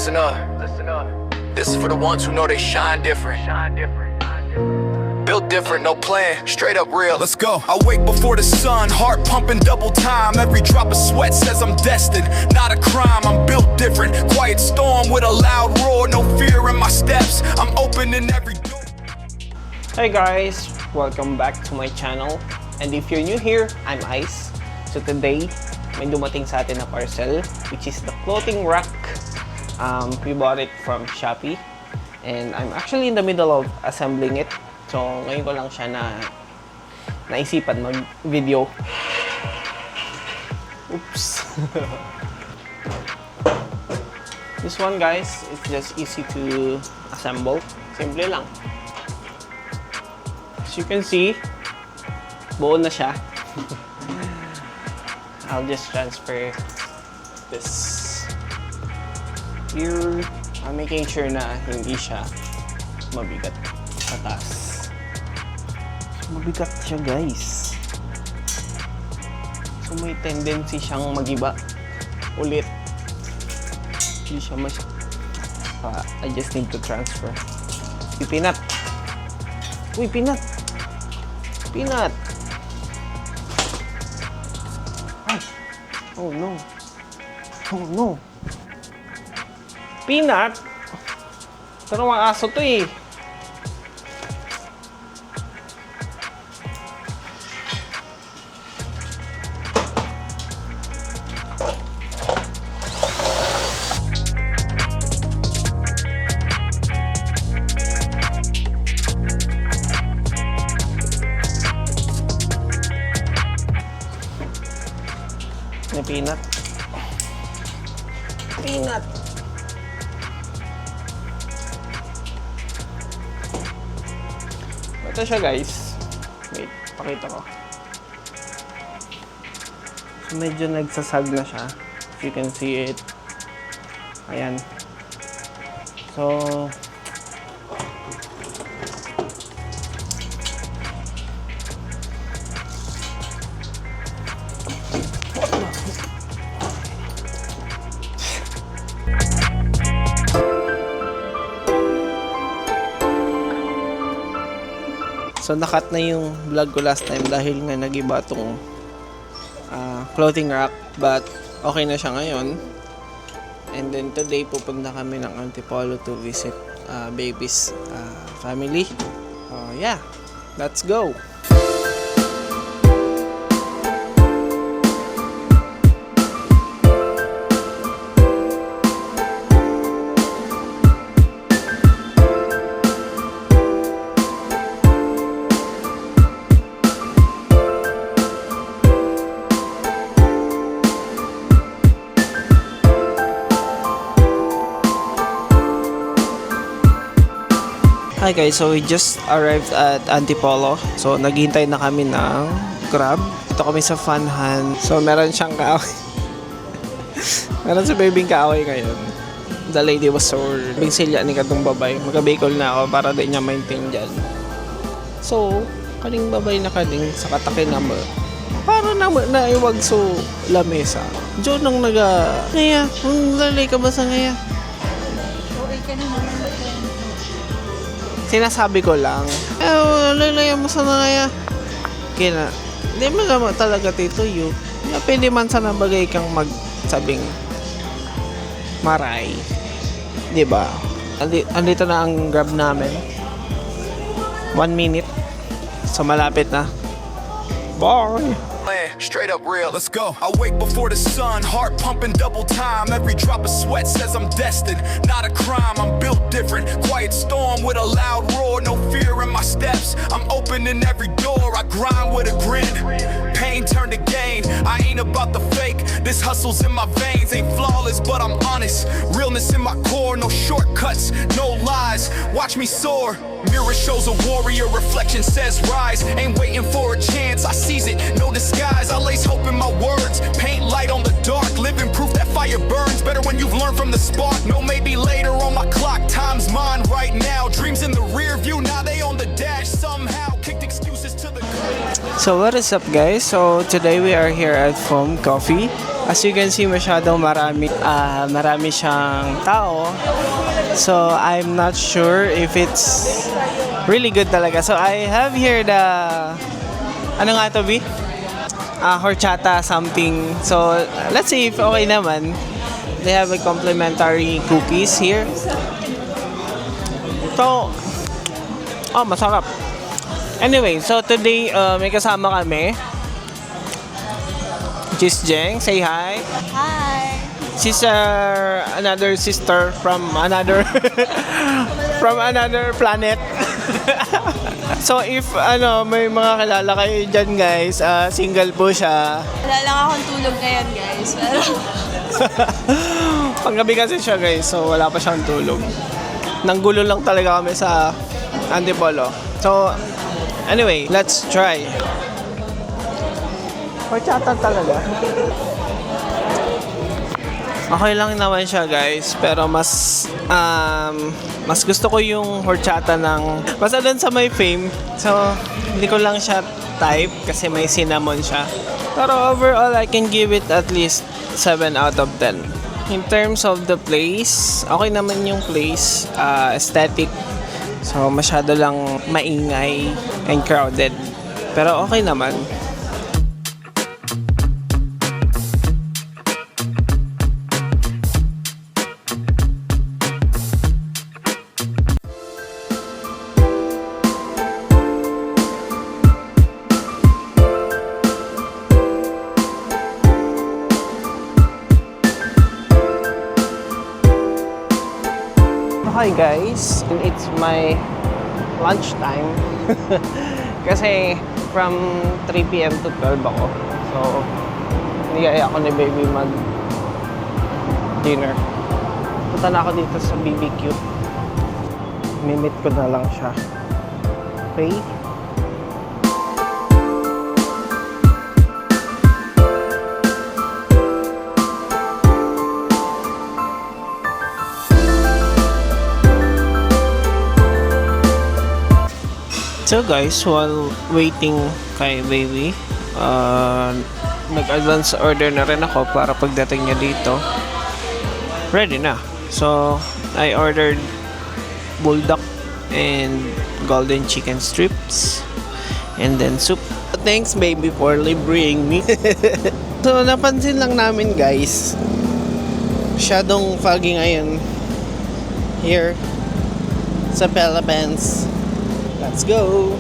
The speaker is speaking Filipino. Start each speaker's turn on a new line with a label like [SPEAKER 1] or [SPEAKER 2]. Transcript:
[SPEAKER 1] Listen up. This is for the ones who know they shine different. Built different, no plan, straight up real. Let's go. I wake before the sun, heart pumping double time. Every drop of sweat says I'm destined. Not a crime, I'm built different. Quiet storm with a loud roar, no fear in my steps. I'm opening every door.
[SPEAKER 2] Hey guys, welcome back to my channel. And if you're new here, I'm Ice. So today, may dumating sa atin na parcel, which is the clothing rack. We bought it from Shopee. And I'm actually in the middle of assembling it. So ngayon ko lang siya naisipan mag-video. Oops. This one guys, it's just easy to assemble. Simple lang. As you can see, buo na siya. I'll just transfer this here. I'm making sure na hindi siya mabigat sa taas. Mabigat siya guys. So may tendency siyang magiba ulit. Hindi siya I just need to transfer. Uy, Peanut! Uy, Peanut! Peanut! Ay! Oh no! Oh no! Peanut! Ito namang aso to eh. Peanut. Peanut. Ito siya guys. Wait, pakita ko. So medyo nagsasag na siya. If you can see it. Ayan. So So nakat na yung vlog ko last time dahil nga nag-iba tong clothing rack, but okay na siya ngayon. And then today pupunta kami ng Antipolo to visit baby's family. Yeah, let's go! Hi guys, so we just arrived at Antipolo. So naghihintay na kami ng Grab. Ito kami sa Funhan. So meron siyang kaaway. Meron si babing kaaway ngayon. The lady was sore. Bingsilya ni katong babay. Magabikol na ako para di niya maintain dyan. So, kaning babay na kaning sa katakin number. Para na iwag so lamesa. Diyon nang ngaya, kung lalay ka ba sa ngaya?
[SPEAKER 3] Okay ka naman.
[SPEAKER 2] Sinasabi ko lang, lalaya mo sa nangaya. Kina, hindi mo naman talaga tito you. Pwede man sana bagay kang magsabing maray. Diba? Andito na ang Grab namin. 1 minute. So malapit na. Bye!
[SPEAKER 1] Straight up real, let's go. I wake before the sun, heart pumping double time. Every drop of sweat says I'm destined. Not a crime, I'm built different. Quiet storm with a loud roar, no fear in my steps. I'm opening every door, I grind with a grin. Pain turned to gain, I ain't about the fake. This hustle's in my veins, ain't flawless but I'm honest. Realness in my core, no shortcuts, no lies. Watch me soar. Mirror shows a warrior, reflection says rise. Ain't waiting for a chance, I seize it, no disguise. I lace hope in my words, paint light on the dark. Living proof that fire burns, better when you've learned from the spark. No maybe later on my clock, time's mine right now. Dreams in the rear view, now they on the dash. Somehow kicked excuses to the curb.
[SPEAKER 2] So what is up guys? So today we are here at Foam Coffee. As you can see, masyadong marami siyang tao. So, I'm not sure if it's really good talaga. So, I have here the, ano nga to, B? Horchata something. So, let's see if okay naman. They have a complimentary cookies here. So, masarap. Anyway, so today, may kasama kami. Jis Jeng, say hi.
[SPEAKER 3] Hi!
[SPEAKER 2] Another sister from another from another planet. So if may mga kilala kayo dyan guys, single po siya.
[SPEAKER 3] Wala lang akong tulog ngayon, guys.
[SPEAKER 2] Panggabi kasi siya guys, so wala pa siyang tulog. Nanggulo lang talaga kami sa Antipolo. So anyway, let's try. Horchata talaga. Okay lang naman siya guys, pero mas gusto ko yung horchata ng basta doon sa may Fame. So hindi ko lang siya type kasi may cinnamon siya. Pero overall I can give it at least 7 out of 10. In terms of the place, okay naman yung place, aesthetic. So masyado lang maingay and crowded. Pero okay naman. Hi guys, it's my lunchtime. Kasi from 3 p.m. to 12 ako. So, niyaya ako ni baby mag dinner. Punta na ako dito sa BBQ. Mimit ko na lang siya. Okay? So guys, while waiting kay baby, nag-advance order na rin ako para pagdating niya dito, ready na. So, I ordered bulldog and golden chicken strips and then soup. Thanks baby for libreng me. So, napansin lang namin guys, masyadong foggy ngayon here sa Philippines. Let's go!